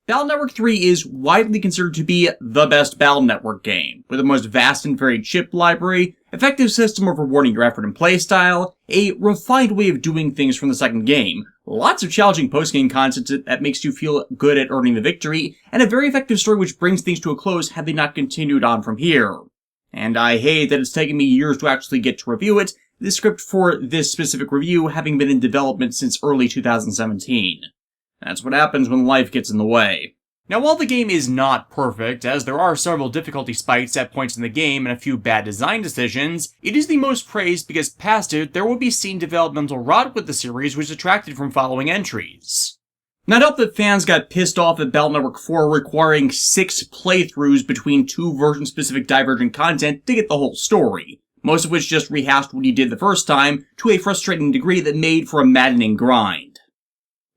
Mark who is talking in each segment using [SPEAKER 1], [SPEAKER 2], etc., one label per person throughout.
[SPEAKER 1] Battle Network 3 is widely considered to be the best Battle Network game, with the most vast and varied chip library, effective system of rewarding your effort and playstyle, a refined way of doing things from the second game, lots of challenging post-game content that makes you feel good at earning the victory, and a very effective story which brings things to a close had they not continued on from here. And I hate that it's taken me years to actually get to review it, the script for this specific review having been in development since early 2017. That's what happens when life gets in the way. Now, while the game is not perfect, as there are several difficulty spikes at points in the game and a few bad design decisions, it is the most praised because past it, there will be seen developmental rot with the series which detracted from following entries. Not help that fans got pissed off at Battle Network 4 requiring 6 playthroughs between 2 version-specific divergent content to get the whole story, most of which just rehashed what he did the first time to a frustrating degree that made for a maddening grind.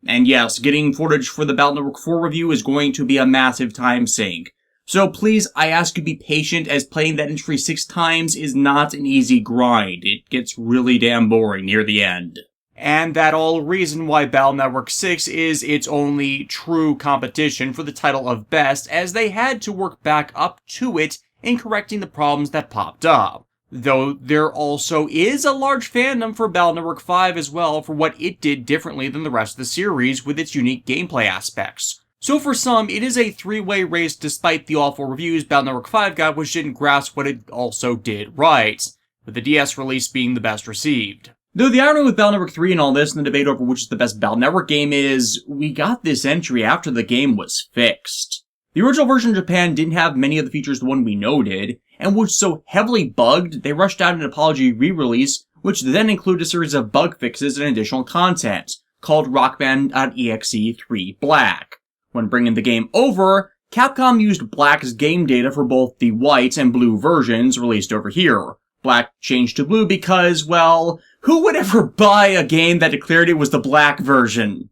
[SPEAKER 1] And yes, getting footage for the Battle Network 4 review is going to be a massive time sink. So please, I ask you to be patient, as playing that entry 6 times is not an easy grind. It gets really damn boring near the end. And that all reason why Battle Network 6 is its only true competition for the title of best, as they had to work back up to it in correcting the problems that popped up. Though there also is a large fandom for Battle Network 5 as well for what it did differently than the rest of the series with its unique gameplay aspects. So for some, it is a 3-way race despite the awful reviews Battle Network 5 got, which didn't grasp what it also did right, with the DS release being the best received. Though the irony with Battle Network 3 and all this, and the debate over which is the best Battle Network game is, we got this entry after the game was fixed. The original version in Japan didn't have many of the features the one we know did, and was so heavily bugged, they rushed out an apology re-release, which then included a series of bug fixes and additional content, called rockman.exe 3 Black. When bringing the game over, Capcom used Black's game data for both the white and blue versions released over here. Black changed to blue because, well, who would ever buy a game that declared it was the black version?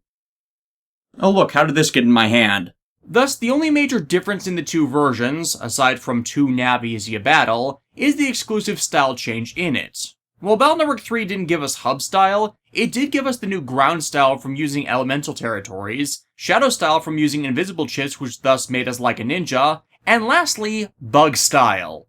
[SPEAKER 1] Oh look, how did this get in my hand? Thus, the only major difference in the two versions, aside from 2 navies you battle, is the exclusive style change in it. While Battle Network 3 didn't give us hub style, it did give us the new ground style from using elemental territories, shadow style from using invisible chips which thus made us like a ninja, and lastly, bug style.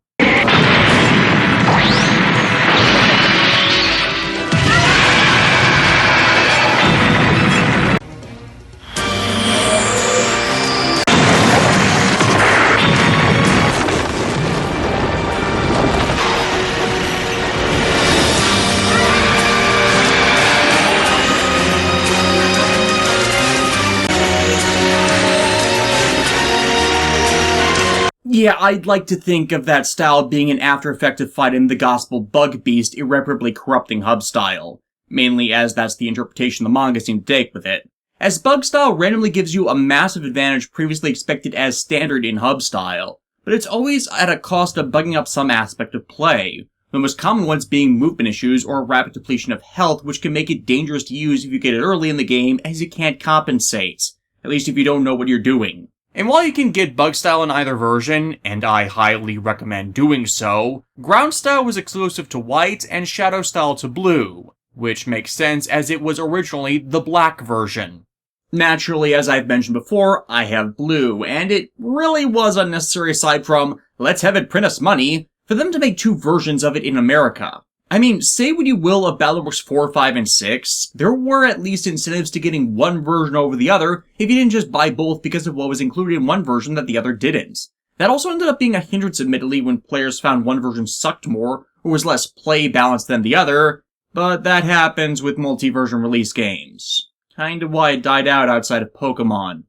[SPEAKER 1] Yeah, I'd like to think of that style being an after effect of fighting the gospel bug beast irreparably corrupting hub style, mainly as that's the interpretation the manga seemed to take with it, as bug style randomly gives you a massive advantage previously expected as standard in hub style, but it's always at a cost of bugging up some aspect of play, the most common ones being movement issues or rapid depletion of health, which can make it dangerous to use if you get it early in the game as you can't compensate, at least if you don't know what you're doing. And while you can get bug style in either version, and I highly recommend doing so, ground style was exclusive to white and shadow style to blue, which makes sense as it was originally the black version. Naturally, as I've mentioned before, I have blue, and it really was unnecessary aside from, let's have it print us money, for them to make 2 versions of it in America. I mean, say what you will of Battleworks 4, 5, and 6, there were at least incentives to getting one version over the other if you didn't just buy both because of what was included in one version that the other didn't. That also ended up being a hindrance admittedly when players found one version sucked more or was less play balanced than the other, but that happens with multi-version release games. Kinda why it died out outside of Pokemon.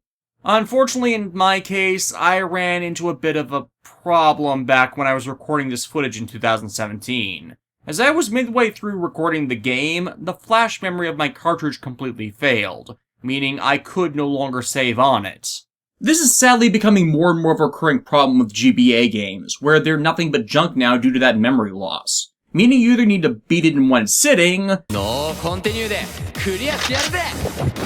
[SPEAKER 1] Unfortunately, in my case, I ran into a bit of a problem back when I was recording this footage in 2017. As I was midway through recording the game, the flash memory of my cartridge completely failed, meaning I could no longer save on it. This is sadly becoming more and more of a recurring problem with GBA games, where they're nothing but junk now due to that memory loss. Meaning you either need to beat it in one sitting,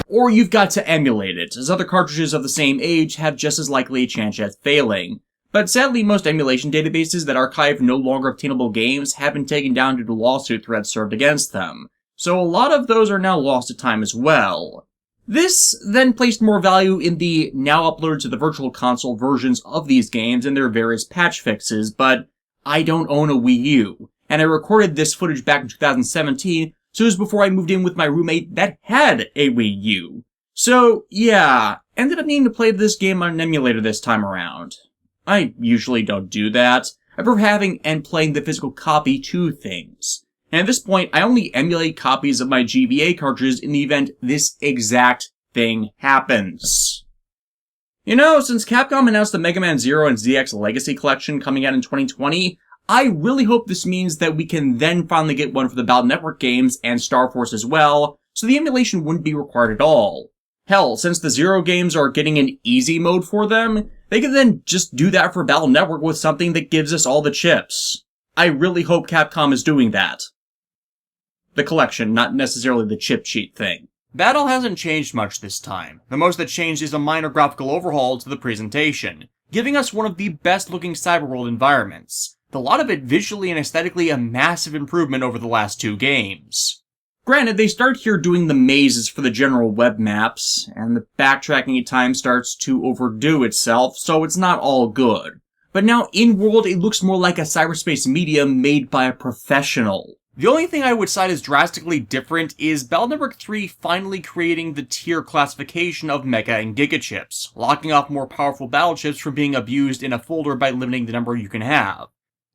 [SPEAKER 1] or you've got to emulate it, as other cartridges of the same age have just as likely a chance at failing. But sadly, most emulation databases that archive no longer obtainable games have been taken down due to lawsuit threats served against them, so a lot of those are now lost to time as well. This then placed more value in the now uploaded to the Virtual Console versions of these games and their various patch fixes, but I don't own a Wii U, and I recorded this footage back in 2017, so it was before I moved in with my roommate that had a Wii U. So, yeah, ended up needing to play this game on an emulator this time around. I usually don't do that. I prefer having and playing the physical copy to things. And at this point, I only emulate copies of my GBA cartridges in the event this exact thing happens. You know, since Capcom announced the Megaman Zero and ZX Legacy Collection coming out in 2020, I really hope this means that we can then finally get one for the Battle Network games and Star Force as well, so the emulation wouldn't be required at all. Hell, since the Zero games are getting an easy mode for them, they can then just do that for Battle Network with something that gives us all the chips. I really hope Capcom is doing that. The collection, not necessarily the chip sheet thing. Battle hasn't changed much this time. The most that changed is a minor graphical overhaul to the presentation, giving us one of the best looking Cyberworld environments. A lot of it visually and aesthetically a massive improvement over the last two games. Granted, they start here doing the mazes for the general web maps, and the backtracking at times starts to overdo itself, so it's not all good. But now in-world, it looks more like a cyberspace medium made by a professional. The only thing I would cite as drastically different is Battle Network 3 finally creating the tier classification of Mega and Giga chips, locking off more powerful battle chips from being abused in a folder by limiting the number you can have.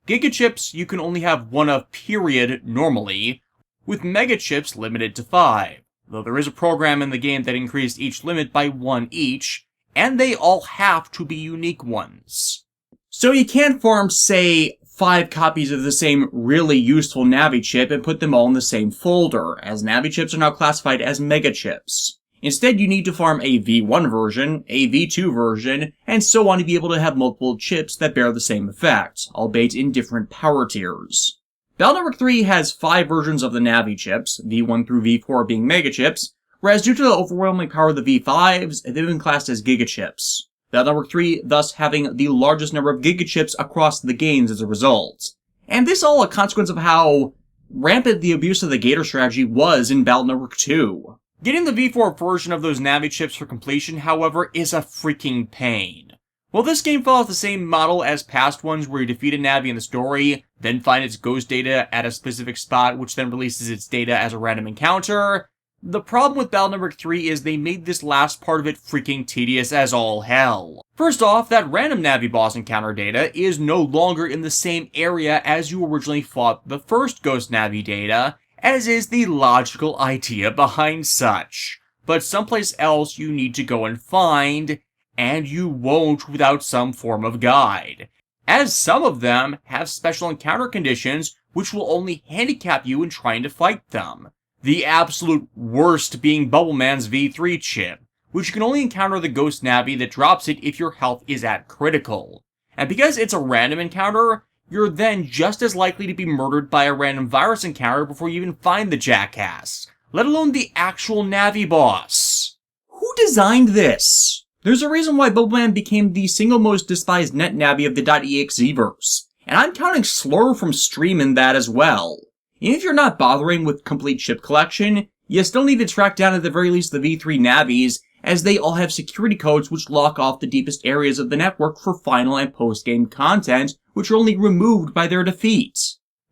[SPEAKER 1] Giga chips you can only have one of period normally, with Mega chips limited to 5, though there is a program in the game that increased each limit by 1 each, and they all have to be unique ones. So you can't farm, say, 5 copies of the same really useful Navi chip and put them all in the same folder, as Navi chips are now classified as Mega chips. Instead, you need to farm a V1 version, a V2 version, and so on to be able to have multiple chips that bear the same effect, albeit in different power tiers. Battle Network 3 has 5 versions of the Navi chips, V1 through V4 being Mega chips, whereas due to the overwhelming power of the V5s, they've been classed as Giga chips. Battle Network 3 thus having the largest number of Giga chips across the games as a result. And this all a consequence of how rampant the abuse of the Gator strategy was in Battle Network 2. Getting the V4 version of those Navi chips for completion, however, is a freaking pain. While this game follows the same model as past ones where you defeat a Navi in the story, then find its ghost data at a specific spot which then releases its data as a random encounter, the problem with Battle Network 3 is they made this last part of it freaking tedious as all hell. First off, that random Navi boss encounter data is no longer in the same area as you originally fought the first ghost Navi data, as is the logical idea behind such. But someplace else you need to go and find, and you won't without some form of guide, as some of them have special encounter conditions which will only handicap you in trying to fight them. The absolute worst being Bubbleman's V3 chip, which you can only encounter the Ghost Navi that drops it if your health is at critical. And because it's a random encounter, you're then just as likely to be murdered by a random virus encounter before you even find the jackass, let alone the actual Navi boss. Who designed this? There's a reason why Bubbleman became the single most despised net Navi of the .exe verse, and I'm counting Slur from Stream in that as well. Even if you're not bothering with complete chip collection, you still need to track down at the very least the V3 Navis, as they all have security codes which lock off the deepest areas of the network for final and post-game content, which are only removed by their defeat.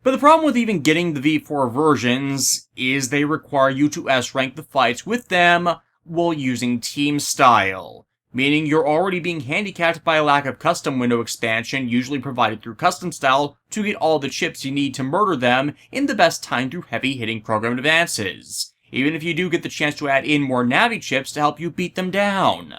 [SPEAKER 1] But the problem with even getting the V4 versions is they require you to S-rank the fights with them while using team style, meaning you're already being handicapped by a lack of custom window expansion usually provided through custom style to get all the chips you need to murder them in the best time through heavy-hitting programmed advances, even if you do get the chance to add in more Navi chips to help you beat them down.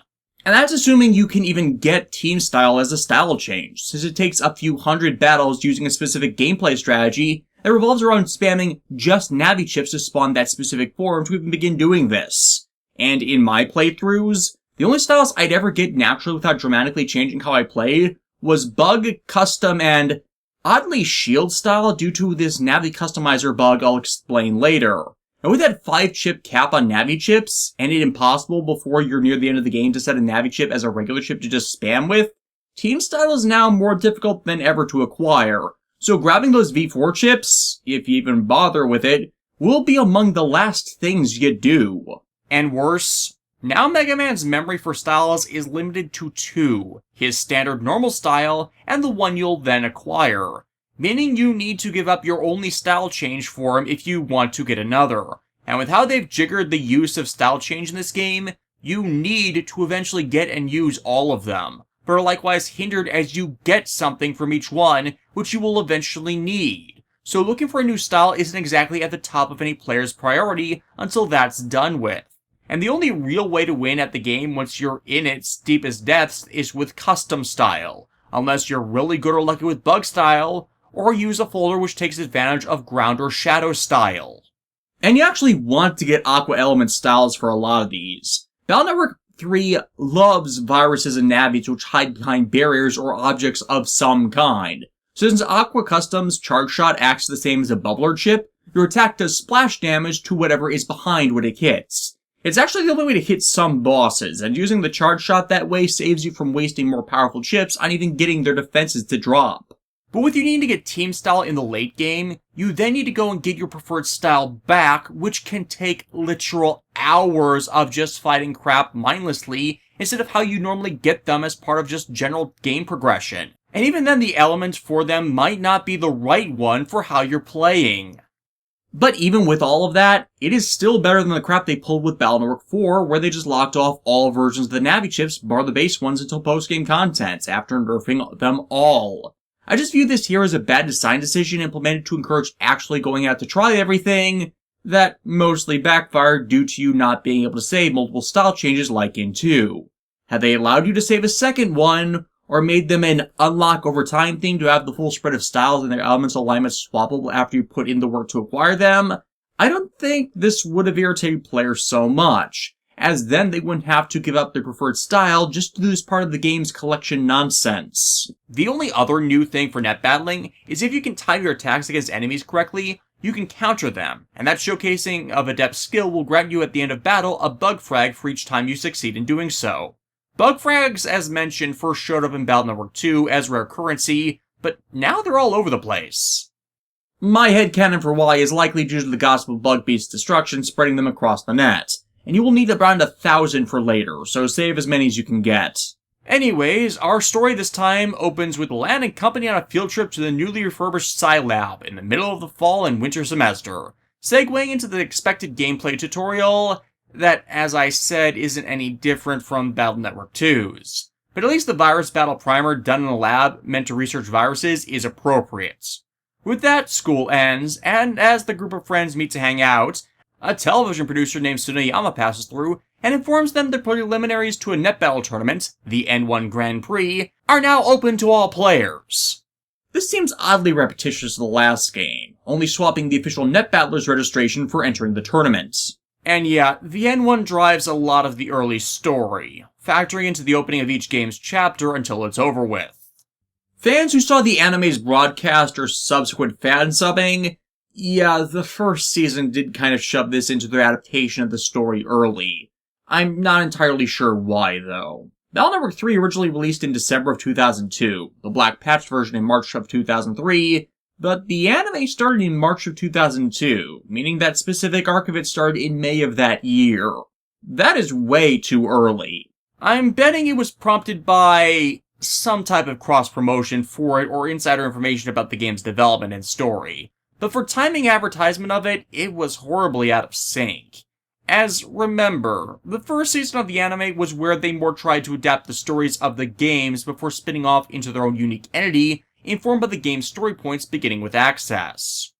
[SPEAKER 1] And that's assuming you can even get team style as a style change, since it takes a few hundred battles using a specific gameplay strategy that revolves around spamming just Navi chips to spawn that specific form to even begin doing this. And in my playthroughs, the only styles I'd ever get naturally without dramatically changing how I played was bug, custom, and oddly shield style due to this Navi customizer bug I'll explain later. And with that 5-chip cap on Navi chips, and it impossible before you're near the end of the game to set a Navi chip as a regular chip to just spam with, team style is now more difficult than ever to acquire. So grabbing those V4 chips, if you even bother with it, will be among the last things you do. And worse, Now Megaman's memory for styles is limited to two, his standard normal style and the one you'll then acquire, meaning you need to give up your only style change for him if you want to get another. And with how they've jiggered the use of style change in this game, you need to eventually get and use all of them, but are likewise hindered as you get something from each one, which you will eventually need. So looking for a new style isn't exactly at the top of any player's priority until that's done with. And the only real way to win at the game once you're in its deepest depths is with custom style, unless you're really good or lucky with bug style, or use a folder which takes advantage of ground or shadow style. And you actually want to get Aqua Element styles for a lot of these. Battle Network 3 loves viruses and navies which hide behind barriers or objects of some kind. So since Aqua Custom's Charge Shot acts the same as a bubbler chip, your attack does splash damage to whatever is behind when it hits. It's actually the only way to hit some bosses, and using the Charge Shot that way saves you from wasting more powerful chips on even getting their defenses to drop. But with you needing to get team style in the late game, you then need to go and get your preferred style back, which can take literal hours of just fighting crap mindlessly, instead of how you normally get them as part of just general game progression. And even then, the element for them might not be the right one for how you're playing. But even with all of that, it is still better than the crap they pulled with Battle Network 4, where they just locked off all versions of the Navi chips, bar the base ones until post-game content, after nerfing them all. I just view this here as a bad design decision implemented to encourage actually going out to try everything, that mostly backfired due to you not being able to save multiple style changes like in 2. Had they allowed you to save a second one, or made them an unlock over time thing to have the full spread of styles and their elements alignments swappable after you put in the work to acquire them, I don't think this would have irritated players so much, as then they wouldn't have to give up their preferred style just to lose part of the game's collection nonsense. The only other new thing for net battling is if you can time your attacks against enemies correctly, you can counter them, and that showcasing of adept skill will grant you at the end of battle a bug frag for each time you succeed in doing so. Bug frags, as mentioned, first showed up in Battle Network 2 as rare currency, but now they're all over the place. My headcanon for why is likely due to the Gospel Bug Beast's destruction spreading them across the net, and you will need around 1,000 for later, so save as many as you can get. Anyways, our story this time opens with Lan and company on a field trip to the newly refurbished Sci Lab in the middle of the fall and winter semester, segueing into the expected gameplay tutorial that, as I said, isn't any different from Battle Network 2's. But at least the virus battle primer done in a lab meant to research viruses is appropriate. With that, school ends, and as the group of friends meet to hang out, a television producer named Tsuneyama passes through and informs them the preliminaries to a net battle tournament, the N1 Grand Prix, are now open to all players. This seems oddly repetitious to the last game, only swapping the official net battler's registration for entering the tournament. And yeah, the N1 drives a lot of the early story, factoring into the opening of each game's chapter until it's over with. Fans who saw the anime's broadcast or subsequent fan subbing, yeah, the first season did kind of shove this into their adaptation of the story early. I'm not entirely sure why, though. Battle Network 3 originally released in December of 2002, the Black Patch version in March of 2003, but the anime started in March of 2002, meaning that specific arc of it started in May of that year. That is way too early. I'm betting it was prompted by some type of cross-promotion for it or insider information about the game's development and story. But for timing advertisement of it, it was horribly out of sync. As remember, the first season of the anime was where they more tried to adapt the stories of the games before spinning off into their own unique entity, informed by the game's story points beginning with Access.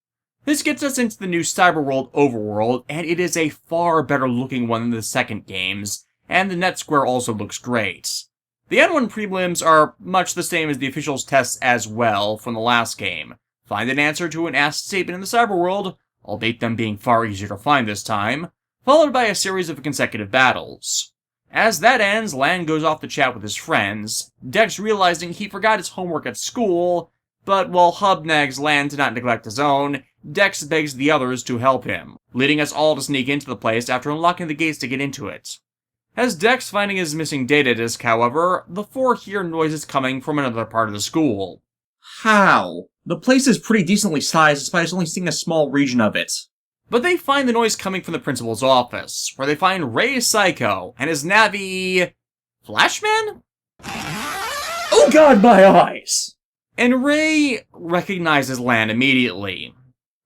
[SPEAKER 1] This gets us into the new Cyberworld overworld, and it is a far better looking one than the second game's, and the net square also looks great. The N1 prelims are much the same as the officials tests as well from the last game. Find an answer to an asked statement in the Cyberworld, albeit them being far easier to find this time, followed by a series of consecutive battles. As that ends, Lan goes off to chat with his friends, Dex realizing he forgot his homework at school, but while Hub nags Lan to not neglect his own, Dex begs the others to help him, leading us all to sneak into the place after unlocking the gates to get into it. As Dex finding his missing data disk, however, the four hear noises coming from another part of the school. How? The place is pretty decently sized despite us only seeing a small region of it. But they find the noise coming from the principal's office, where they find Ray Psycho and his navvy... Flashman?
[SPEAKER 2] Oh god, my eyes!
[SPEAKER 1] And Ray recognizes Lan immediately.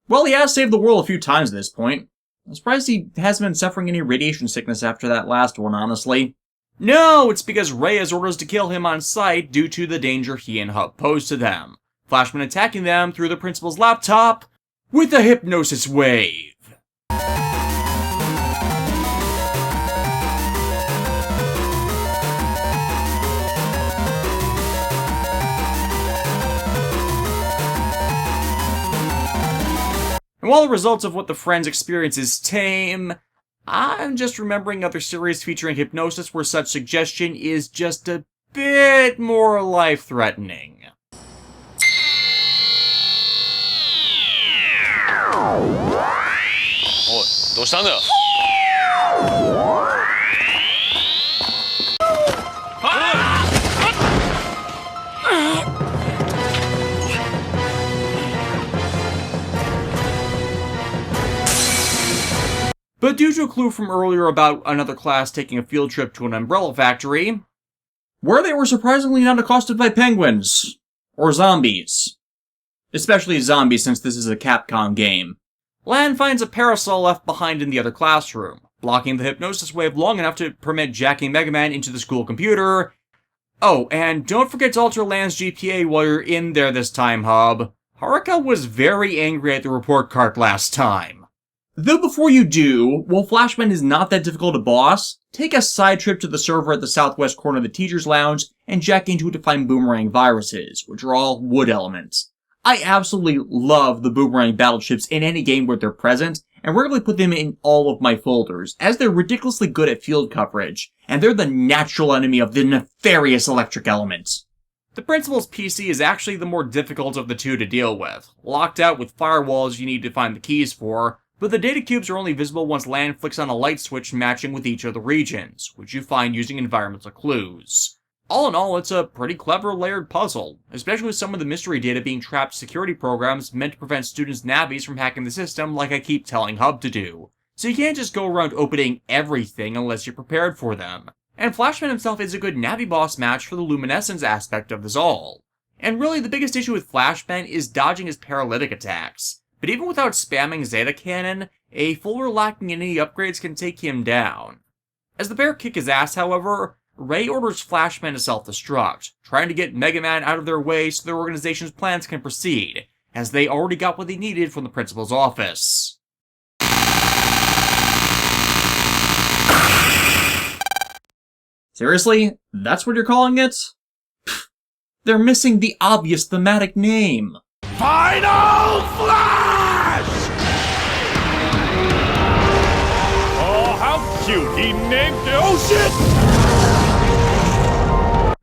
[SPEAKER 2] Well, he has saved the world a few times at this point. I'm surprised he hasn't been suffering any radiation sickness after that last one, honestly.
[SPEAKER 1] No, it's because Ray has orders to kill him on sight due to the danger he and Hub pose to them. Flashman attacking them through the principal's laptop with a hypnosis wave. And while the results of what the friends experience is tame, I'm just remembering other series featuring hypnosis where such suggestion is just a bit more life-threatening. But due to a clue from earlier about another class taking a field trip to an umbrella factory,
[SPEAKER 2] where they were surprisingly not accosted by penguins. Or zombies. Especially zombies, since this is a Capcom game.
[SPEAKER 1] Lan finds a parasol left behind in the other classroom, blocking the hypnosis wave long enough to permit jacking Megaman into the school computer. Oh, and don't forget to alter Lan's GPA while you're in there this time, Hub. Haruka was very angry at the report card last time.
[SPEAKER 2] Though before you do, while Flashman is not that difficult a boss, take a side trip to the server at the southwest corner of the Teacher's Lounge and jack into it to find boomerang viruses, which are all wood elements. I absolutely love the boomerang battleships in any game where they're present, and regularly put them in all of my folders, as they're ridiculously good at field coverage, and they're the natural enemy of the nefarious electric elements.
[SPEAKER 1] The principal's PC is actually the more difficult of the two to deal with, locked out with firewalls you need to find the keys for, but the data cubes are only visible once Lan flicks on a light switch matching with each of the regions, which you find using environmental clues. All in all, it's a pretty clever layered puzzle, especially with some of the mystery data being trapped security programs meant to prevent students' navies from hacking the system like I keep telling Hub to do. So you can't just go around opening everything unless you're prepared for them. And Flashman himself is a good Navi boss match for the luminescence aspect of this all. And really, the biggest issue with Flashman is dodging his paralytic attacks. But even without spamming Zeta Cannon, a folder lacking in any upgrades can take him down. As the bear kick his ass, however, Ray orders Flashman to self-destruct, trying to get Megaman out of their way so their organization's plans can proceed, as they already got what they needed from the principal's office.
[SPEAKER 2] Seriously? That's what you're calling it? They're missing the obvious thematic name.
[SPEAKER 3] Final Flash! Oh, how cute! He named it. Oh shit!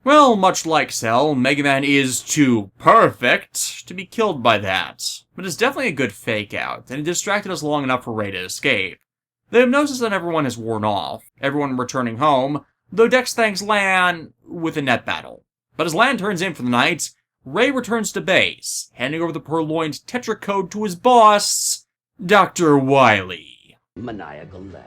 [SPEAKER 1] Well, much like Cell, Megaman is too perfect to be killed by that. But it's definitely a good fake-out, and it distracted us long enough for Ray to escape. The hypnosis on everyone has worn off, everyone returning home, though Dex thanks Lan with a net battle. But as Lan turns in for the night, Ray returns to base, handing over the purloined Tetra code to his boss, Dr. Wily.
[SPEAKER 4] Maniacal laugh.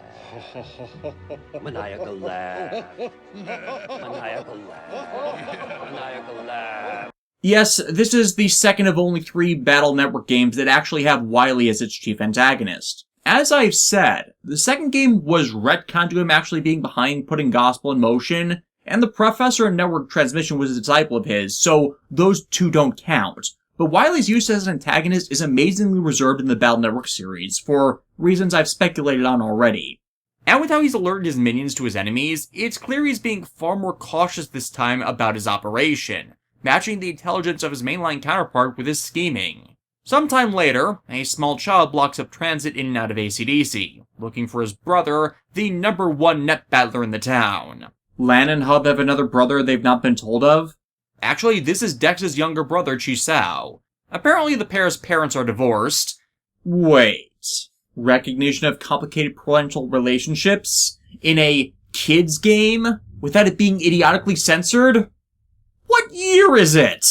[SPEAKER 4] Maniacal laugh. Maniacal laugh. Maniacal laugh.
[SPEAKER 2] Yes, this is the second of only 3 Battle Network games that actually have Wily as its chief antagonist. As I've said, the second game was retconned to him actually being behind putting Gospel in motion, and the professor in Network Transmission was a disciple of his, so those two don't count. But Wily's use as an antagonist is amazingly reserved in the Battle Network series, for reasons I've speculated on already.
[SPEAKER 1] And with how he's alerted his minions to his enemies, it's clear he's being far more cautious this time about his operation, matching the intelligence of his mainline counterpart with his scheming. Sometime later, a small child blocks up transit in and out of AC/DC, looking for his brother, the #1 net battler in the town.
[SPEAKER 2] Lan and Hub have another brother they've not been told of?
[SPEAKER 1] Actually, this is Dex's younger brother, Chisao. Apparently the pair's parents are divorced.
[SPEAKER 2] Wait. Recognition of complicated parental relationships in a kids game without it being idiotically censored? What year is it?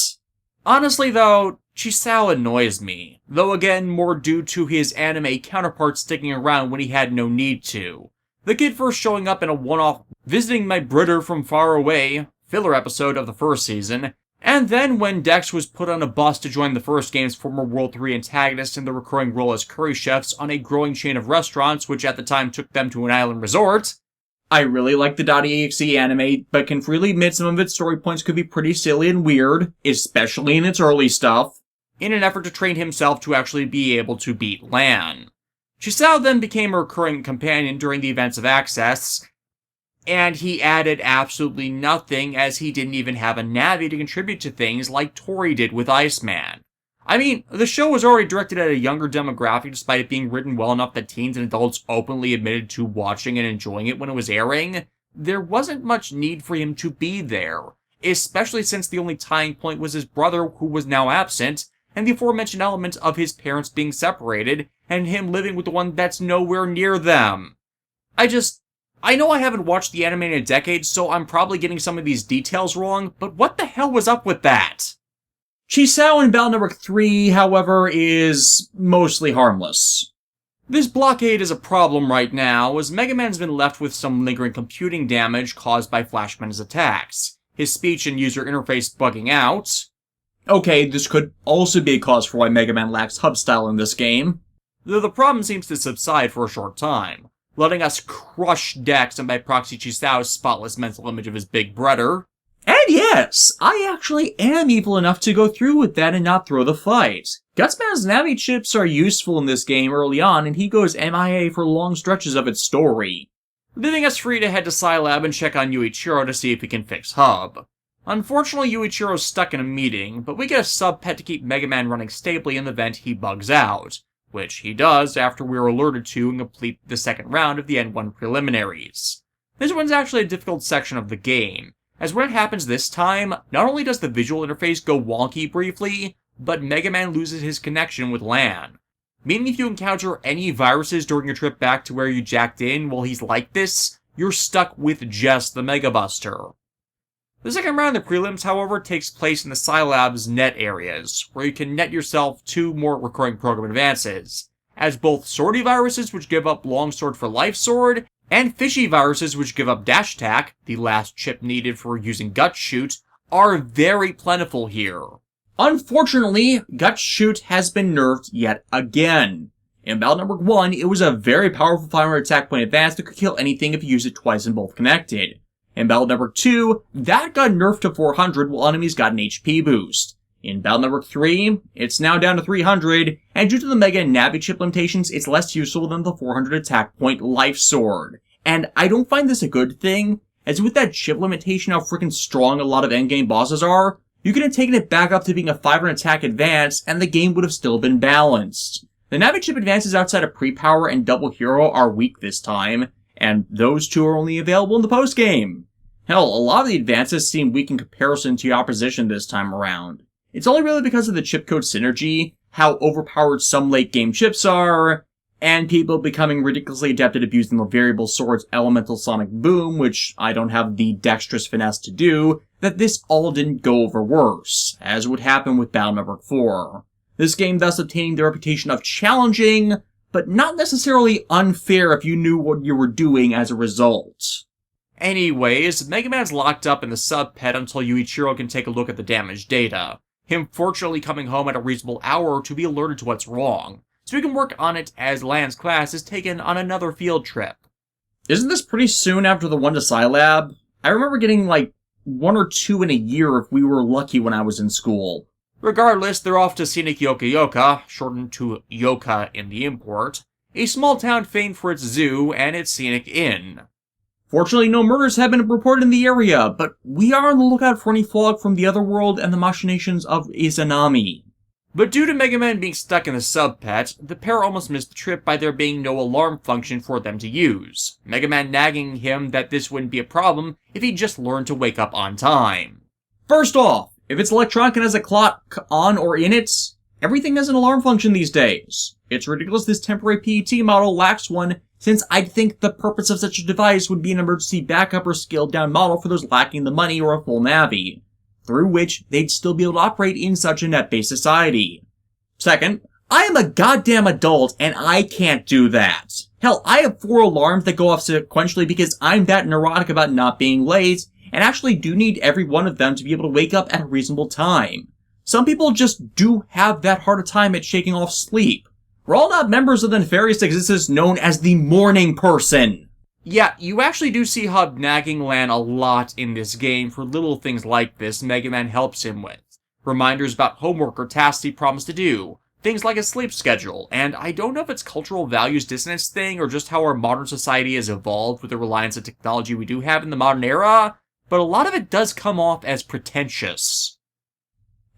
[SPEAKER 1] Honestly though,
[SPEAKER 2] Chisao annoys me, though again more due to his anime counterpart sticking around when he had no need to. The kid first showing up in a one-off visiting my brother from far away filler episode of the first season, and then when Dex was put on a bus to join the first game's former World 3 antagonist in the recurring role as curry chefs on a growing chain of restaurants which at the time took them to an island resort.
[SPEAKER 1] I really like the .exe anime, but can freely admit some of its story points could be pretty silly and weird, especially in its early stuff.
[SPEAKER 2] In an effort to train himself to actually be able to beat Lan. Chisao then became a recurring companion during the events of Access, and he added absolutely nothing as he didn't even have a Navi to contribute to things like Tori did with Iceman. I mean, the show was already directed at a younger demographic despite it being written well enough that teens and adults openly admitted to watching and enjoying it when it was airing. There wasn't much need for him to be there, especially since the only tying point was his brother who was now absent, and the aforementioned element of his parents being separated, and him living with the one that's nowhere near them. I know I haven't watched the anime in a decade, so I'm probably getting some of these details wrong, but what the hell was up with that?
[SPEAKER 1] Chisao in Battle Network 3, however, is mostly harmless.
[SPEAKER 2] This blockade is a problem right now, as Megaman's been left with some lingering computing damage caused by Flashman's attacks, his speech and user interface bugging out.
[SPEAKER 1] Okay, this could also be a cause for why Megaman lacks hub style in this game.
[SPEAKER 2] Though the problem seems to subside for a short time, letting us crush Dex and by proxy Chisao's spotless mental image of his big brother.
[SPEAKER 1] And yes, I actually am evil enough to go through with that and not throw the fight. Gutsman's Navi chips are useful in this game early on, and he goes MIA for long stretches of its story,
[SPEAKER 2] leaving us free to head to Scilab and check on Yuichiro to see if he can fix Hub. Unfortunately, Yuichiro's stuck in a meeting, but we get a sub-pet to keep Megaman running stably in the event he bugs out, which he does after we are alerted to and complete the second round of the N1 preliminaries. This one's actually a difficult section of the game, as when it happens this time, not only does the visual interface go wonky briefly, but Megaman loses his connection with Lan. Meaning if you encounter any viruses during your trip back to where you jacked in while he's like this, you're stuck with just the Mega Buster. The second round of the prelims, however, takes place in the Scilab's net areas, where you can net yourself 2 more recurring program advances, as both Swordy viruses which give up Longsword for Life Sword, and Fishy viruses which give up Dash Attack, the last chip needed for using Gut Shoot, are very plentiful here.
[SPEAKER 1] Unfortunately, Gut Shoot has been nerfed yet again. In Battle Network 1, it was a very powerful 500 attack point advance that could kill anything if you used it twice and both connected. In Battle Network 2, that got nerfed to 400 while enemies got an HP boost. In Battle Network 3, it's now down to 300, and due to the Mega and Navi chip limitations, it's less useful than the 400 attack point Life Sword. And I don't find this a good thing, as with that chip limitation how freaking strong a lot of endgame bosses are, you could have taken it back up to being a 500 attack advance, and the game would have still been balanced. The Navi chip advances outside of Pre-Power and Double Hero are weak this time, and those 2 are only available in the post-game. Hell, a lot of the advances seem weak in comparison to your opposition this time around. It's only really because of the chip code synergy, how overpowered some late-game chips are, and people becoming ridiculously adept at abusing the variable sword's elemental sonic boom, which I don't have the dexterous finesse to do, that this all didn't go over worse, as would happen with Battle Network 4. This game thus obtaining the reputation of challenging, but not necessarily unfair if you knew what you were doing as a result.
[SPEAKER 2] Anyways, Megaman's locked up in the sub-pet until Yuichiro can take a look at the damaged data, him fortunately coming home at a reasonable hour to be alerted to what's wrong, so we can work on it as Lan's class is taken on another field trip.
[SPEAKER 1] Isn't this pretty soon after the one to Scilab? I remember getting like 1 or 2 in a year if we were lucky when I was in school.
[SPEAKER 2] Regardless, they're off to scenic Yokoyoka, shortened to Yoka in the import, a small town famed for its zoo and its scenic inn.
[SPEAKER 1] Fortunately, no murders have been reported in the area, but we are on the lookout for any fog from the other world and the machinations of Izanami.
[SPEAKER 2] But due to Megaman being stuck in the sub-pet, the pair almost missed the trip by there being no alarm function for them to use, Megaman nagging him that this wouldn't be a problem if he just learned to wake up on time.
[SPEAKER 1] First off, if it's electronic and has a clock on or in it, everything has an alarm function these days. It's ridiculous this temporary PET model lacks one, since I'd think the purpose of such a device would be an emergency backup or scaled down model for those lacking the money or a full Navi. through which they'd still be able to operate in such a net-based society. Second, I am a goddamn adult and I can't do that. Hell, I have 4 alarms that go off sequentially because I'm that neurotic about not being late, and actually do need every one of them to be able to wake up at a reasonable time. Some people just do have that hard a time at shaking off sleep. We're all not members of the nefarious existence known as the morning person.
[SPEAKER 2] Yeah, you actually do see Hub nagging Lan a lot in this game for little things like this Megaman helps him with. Reminders about homework or tasks he promised to do. Things like his sleep schedule, and I don't know if it's cultural values dissonance thing or just how our modern society has evolved with the reliance on technology we do have in the modern era, but a lot of it does come off as pretentious.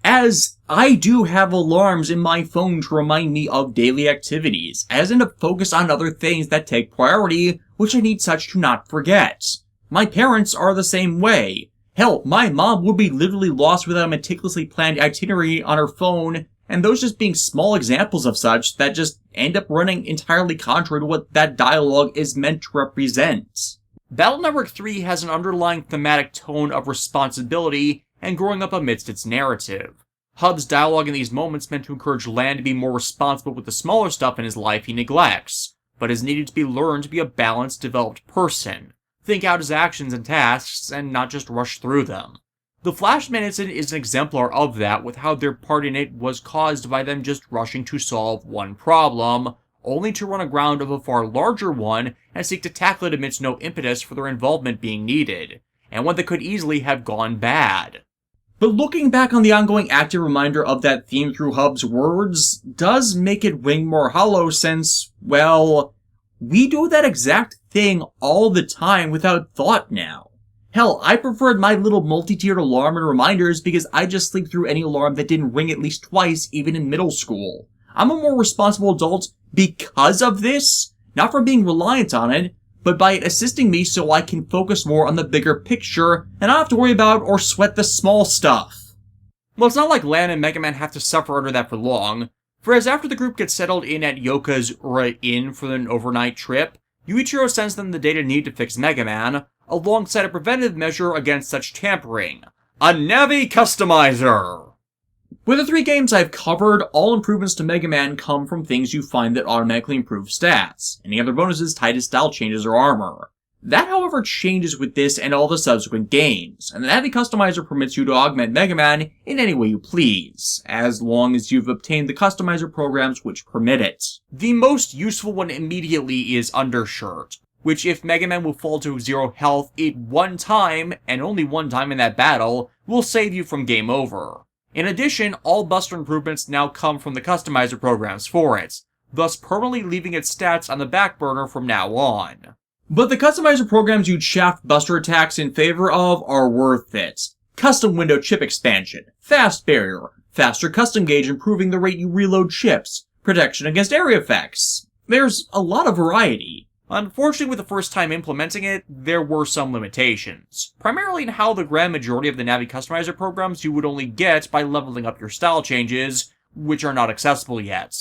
[SPEAKER 1] As I do have alarms in my phone to remind me of daily activities, as in to focus on other things that take priority, which I need such to not forget. My parents are the same way. Hell, my mom would be literally lost without a meticulously planned itinerary on her phone, and those just being small examples of such that just end up running entirely contrary to what that dialogue is meant to represent.
[SPEAKER 2] Battle Network 3 has an underlying thematic tone of responsibility and growing up amidst its narrative. Hub's dialogue in these moments meant to encourage Lan to be more responsible with the smaller stuff in his life he neglects, but is needed to be learned to be a balanced, developed person, think out his actions and tasks, and not just rush through them. The Flashman incident is an exemplar of that, with how their part in it was caused by them just rushing to solve one problem, only to run aground of a far larger one and seek to tackle it amidst no impetus for their involvement being needed, and one that could easily have gone bad.
[SPEAKER 1] But looking back on the ongoing active reminder of that theme through Hub's words does make it ring more hollow since, well, we do that exact thing all the time without thought now. Hell, I preferred my little multi-tiered alarm and reminders because I just sleep through any alarm that didn't ring at least twice even in middle school. I'm a more responsible adult because of this, not for being reliant on it, but by it assisting me so I can focus more on the bigger picture and not have to worry about or sweat the small stuff.
[SPEAKER 2] Well, it's not like Lan and Megaman have to suffer under that for long, for as after the group gets settled in at Yoka's inn for an overnight trip, Yuichiro sends them the data needed to fix Megaman, alongside a preventive measure against such tampering, a Navi Customizer!
[SPEAKER 1] With the 3 games I've covered, all improvements to Mega Man come from things you find that automatically improve stats, any other bonuses tied to style changes or armor. That, however, changes with this and all the subsequent games, and the Navi Customizer permits you to augment Mega Man in any way you please, as long as you've obtained the customizer programs which permit it.
[SPEAKER 2] The most useful one immediately is Undershirt, which if Mega Man will fall to 0 health at one time, and only one time in that battle, will save you from game over. In addition, all Buster improvements now come from the customizer programs for it, thus permanently leaving its stats on the back burner from now on.
[SPEAKER 1] But the customizer programs you'd shaft Buster attacks in favor of are worth it. Custom window chip expansion, fast barrier, faster custom gauge improving the rate you reload chips, protection against area effects. There's a lot of variety.
[SPEAKER 2] Unfortunately, with the first time implementing it, there were some limitations. Primarily in how the grand majority of the Navi Customizer programs you would only get by leveling up your style changes, which are not accessible yet.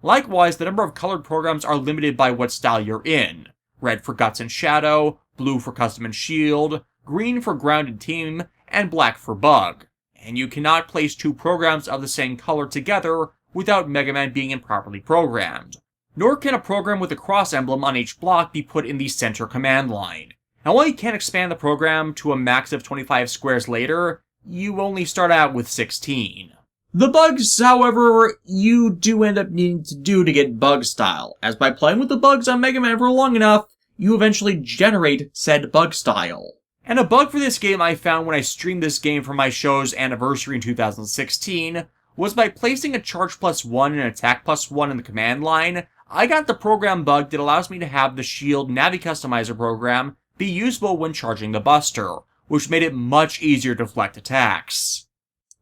[SPEAKER 2] Likewise, the number of colored programs are limited by what style you're in. Red for Guts and Shadow, blue for Custom and Shield, green for Grounded Team, and black for Bug. And you cannot place 2 programs of the same color together without Mega Man being improperly programmed. Nor can a program with a cross emblem on each block be put in the center command line. And while you can expand the program to a max of 25 squares later, you only start out with 16.
[SPEAKER 1] The bugs, however, you do end up needing to do to get bug style, as by playing with the bugs on Mega Man for long enough, you eventually generate said bug style.
[SPEAKER 2] And a bug for this game I found when I streamed this game for my show's anniversary in 2016 was by placing a charge +1 and attack +1 in the command line, I got the program bug that allows me to have the Shield Navi Customizer program be usable when charging the Buster, which made it much easier to deflect attacks.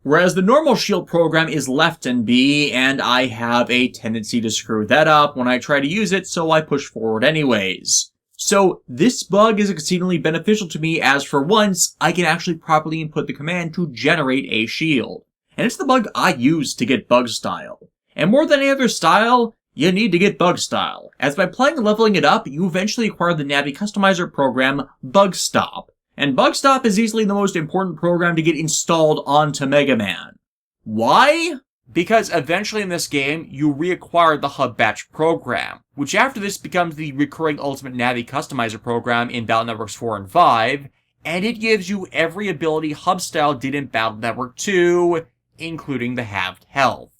[SPEAKER 1] Whereas the normal shield program is left in B, and I have a tendency to screw that up when I try to use it, so I push forward anyways. So this bug is exceedingly beneficial to me, as for once, I can actually properly input the command to generate a shield. And it's the bug I use to get bug style. And more than any other style, you need to get bug style, as by playing and leveling it up, you eventually acquire the Navi Customizer program Bug Stop. And Bugstop is easily the most important program to get installed onto Megaman. Why?
[SPEAKER 2] Because eventually in this game, you reacquire the Hub Batch program, which after this becomes the recurring Ultimate Navi Customizer program in Battle Networks 4 and 5, and it gives you every ability Hub-style did in Battle Network 2, including the halved health.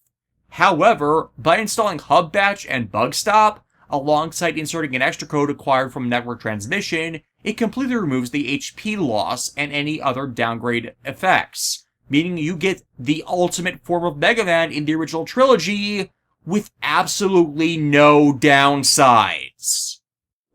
[SPEAKER 2] However, by installing Hub Batch and Bugstop, alongside inserting an extra code acquired from Network Transmission, it completely removes the HP loss and any other downgrade effects, meaning you get the ultimate form of Mega Man in the original trilogy with absolutely no downsides.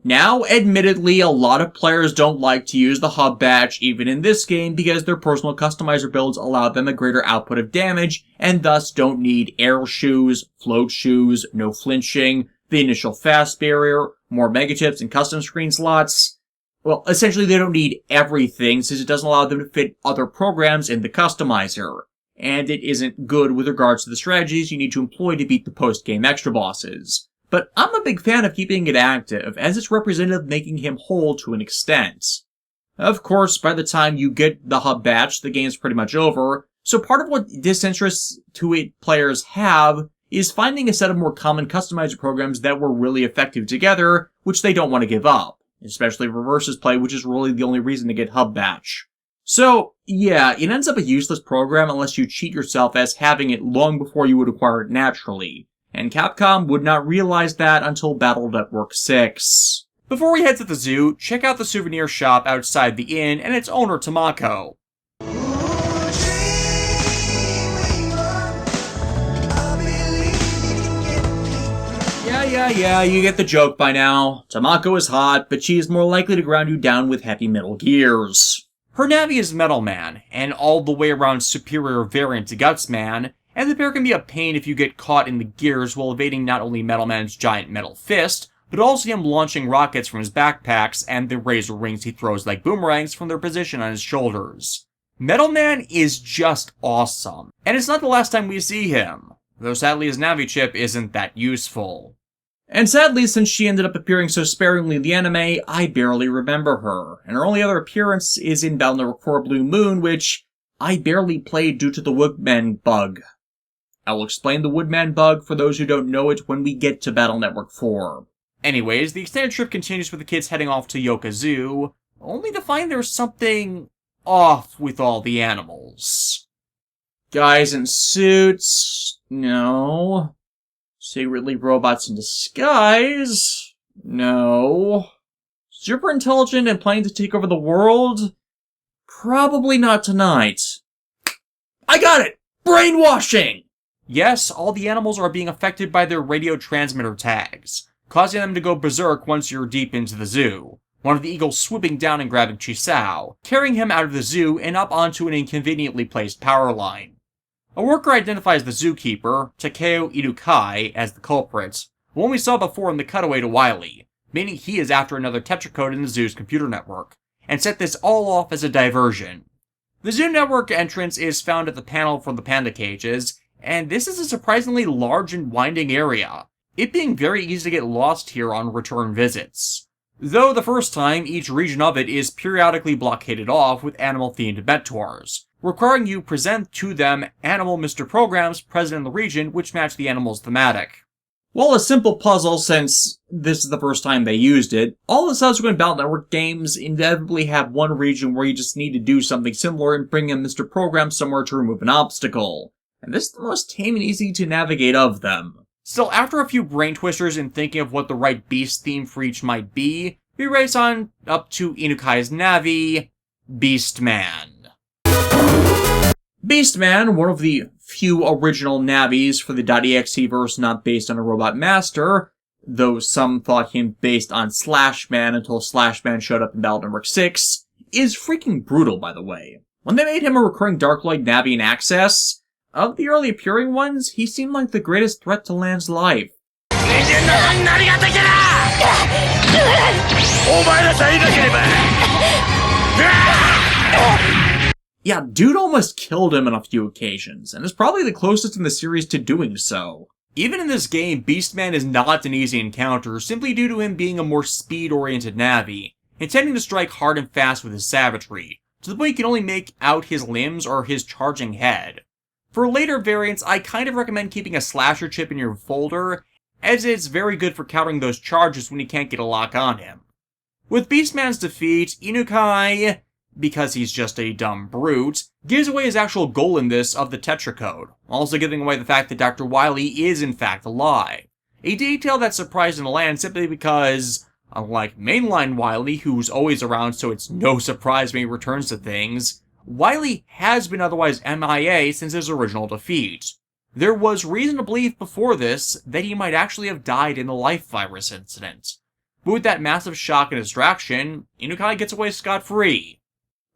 [SPEAKER 1] Now, admittedly, a lot of players don't like to use the Hub Batch even in this game because their personal customizer builds allow them a greater output of damage and thus don't need air shoes, float shoes, no flinching, the initial fast barrier, more mega chips and custom screen slots. Well, essentially they don't need everything since it doesn't allow them to fit other programs in the customizer. And it isn't good with regards to the strategies you need to employ to beat the post-game extra bosses. But I'm a big fan of keeping it active, as it's representative of making him whole to an extent. Of course, by the time you get the Hub Batch, the game's pretty much over, so part of what disinterest to it players have is finding a set of more common customizer programs that were really effective together, which they don't want to give up. Especially Reverses Play, which is really the only reason to get Hub Batch. So, yeah, it ends up a useless program unless you cheat yourself as having it long before you would acquire it naturally. And Capcom would not realize that until Battle Network 6.
[SPEAKER 2] Before we head to the zoo, check out the souvenir shop outside the inn and its owner, Tamako.
[SPEAKER 1] Yeah, you get the joke by now. Tamako is hot, but she is more likely to ground you down with heavy metal gears.
[SPEAKER 2] Her Navi is Metal Man, an all-the-way-around superior variant to Guts Man, and the pair can be a pain if you get caught in the gears while evading not only Metal Man's giant metal fist, but also him launching rockets from his backpacks and the razor rings he throws like boomerangs from their position on his shoulders. Metal Man is just awesome, and it's not the last time we see him, though sadly his Navi chip isn't that useful.
[SPEAKER 1] And sadly, since she ended up appearing so sparingly in the anime, I barely remember her, and her only other appearance is in Battle Network 4 Blue Moon, which I barely played due to the Woodman bug. I will explain the Woodman bug for those who don't know it when we get to Battle Network 4.
[SPEAKER 2] Anyways, the extended trip continues with the kids heading off to Yoka Zoo, only to find there's something off with all the animals.
[SPEAKER 1] Guys in suits? No. Secretly robots in disguise? No. Super intelligent and planning to take over the world? Probably not tonight. I got it! Brainwashing!
[SPEAKER 2] Yes, all the animals are being affected by their radio transmitter tags, causing them to go berserk once you're deep into the zoo. One of the eagles swooping down and grabbing Chisao, carrying him out of the zoo and up onto an inconveniently placed power line. A worker identifies the zookeeper, Takeo Inukai, as the culprit, one we saw before in the cutaway to Wily, meaning he is after another tetracode in the zoo's computer network, and set this all off as a diversion. The zoo network entrance is found at the panel for the panda cages, and this is a surprisingly large and winding area, it being very easy to get lost here on return visits. Though the first time, each region of it is periodically blockaded off with animal-themed mentors, requiring you present to them animal Mr. Programs present in the region which match the animal's thematic.
[SPEAKER 1] Well, a simple puzzle since this is the first time they used it. All the subsequent Battle Network games inevitably have one region where you just need to do something similar and bring in Mr. Program somewhere to remove an obstacle. And this is the most tame and easy to navigate of them.
[SPEAKER 2] Still, after a few brain twisters in thinking of what the right beast theme for each might be, we race on up to Inukai's Navi, Beastman.
[SPEAKER 1] Beastman, one of the few original Navis for the .exe verse not based on a robot master, though some thought him based on Slashman until Slashman showed up in Battle Network 6, is freaking brutal, by the way. When they made him a recurring Darkloid Navi in Access, of the early appearing ones, he seemed like the greatest threat to Lan's life. Yeah, dude almost killed him on a few occasions, and is probably the closest in the series to doing so.
[SPEAKER 2] Even in this game, Beastman is not an easy encounter, simply due to him being a more speed-oriented Navi. intending to strike hard and fast with his savagery, to the point you can only make out his limbs or his charging head. For later variants, I kind of recommend keeping a slasher chip in your folder, as it's very good for countering those charges when you can't get a lock on him. With Beastman's defeat, Inukai, because he's just a dumb brute, gives away his actual goal in this of the Tetracode, also giving away the fact that Dr. Wily is in fact alive. A detail that surprised in the land simply because, unlike mainline Wily, who's always around so it's no surprise when he returns to things, Wily has been otherwise MIA since his original defeat. There was reason to believe before this that he might actually have died in the life virus incident. But with that massive shock and distraction, Inukai gets away scot-free.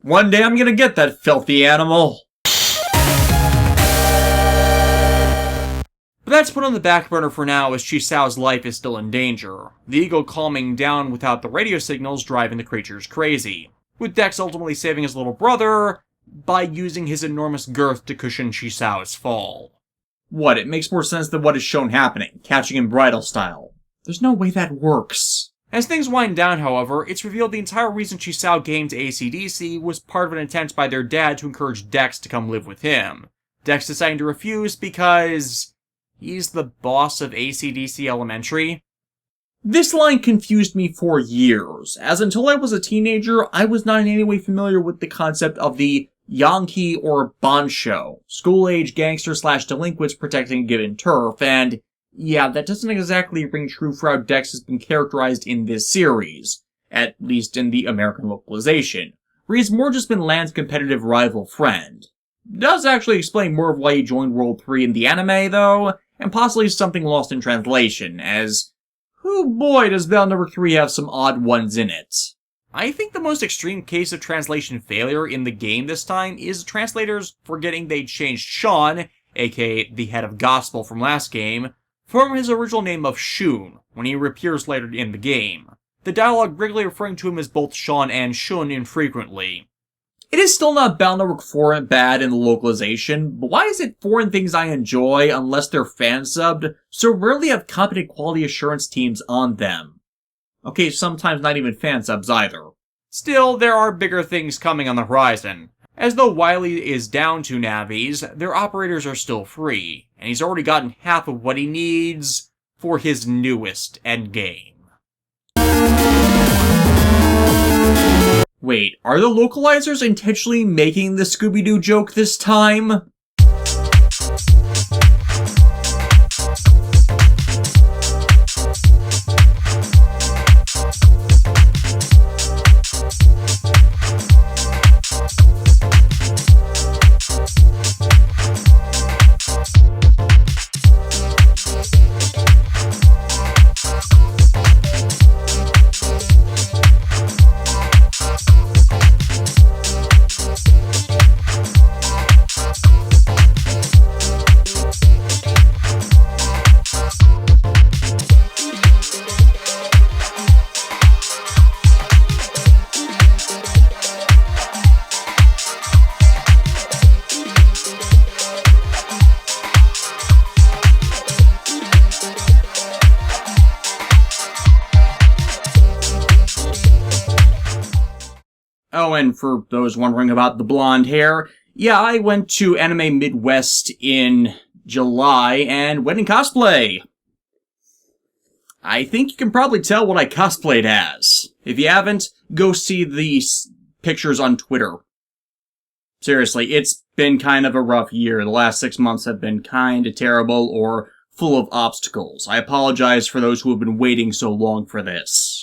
[SPEAKER 1] One day I'm gonna get that filthy animal.
[SPEAKER 2] But that's put on the back burner for now as Chisao's life is still in danger, the eagle calming down without the radio signals driving the creatures crazy, with Dex ultimately saving his little brother by using his enormous girth to cushion Chisao's fall.
[SPEAKER 1] What, it makes more sense than what is shown happening, catching in bridal style. There's no way that works.
[SPEAKER 2] As things wind down, however, it's revealed the entire reason Chisao came to AC/DC was part of an attempt by their dad to encourage Dex to come live with him. Dex deciding to refuse because he's the boss of AC/DC Elementary.
[SPEAKER 1] This line confused me for years, as until I was a teenager, I was not in any way familiar with the concept of the Yankee or Bancho, school-age gangster/delinquents protecting a given turf, and yeah, that doesn't exactly ring true for how Dex has been characterized in this series, at least in the American localization, where he's more just been Lan's competitive rival friend. Does actually explain more of why he joined World 3 in the anime, though, and possibly something lost in translation, as, oh boy does Battle Number 3 have some odd ones in it.
[SPEAKER 2] I think the most extreme case of translation failure in the game this time is translators forgetting they changed Sean, aka the head of gospel from last game, from his original name of Shun, when he reappears later in the game. The dialogue regularly referring to him as both Sean and Shun infrequently.
[SPEAKER 1] It is still not Battle Network 4 bad in the localization, but why is it foreign things I enjoy, unless they're fan-subbed, so rarely have competent quality assurance teams on them? Okay, sometimes not even fan-subs either.
[SPEAKER 2] Still, there are bigger things coming on the horizon. As though Wily is down 2 navies, their operators are still free, and he's already gotten half of what he needs for his newest endgame.
[SPEAKER 1] Wait, are the localizers intentionally making the Scooby-Doo joke this time? Oh, and for those wondering about the blonde hair, yeah, I went to Anime Midwest in July and went in cosplay. I think you can probably tell what I cosplayed as. If you haven't, go see these pictures on Twitter. Seriously, it's been kind of a rough year. The last 6 months have been kinda terrible or full of obstacles. I apologize for those who have been waiting so long for this.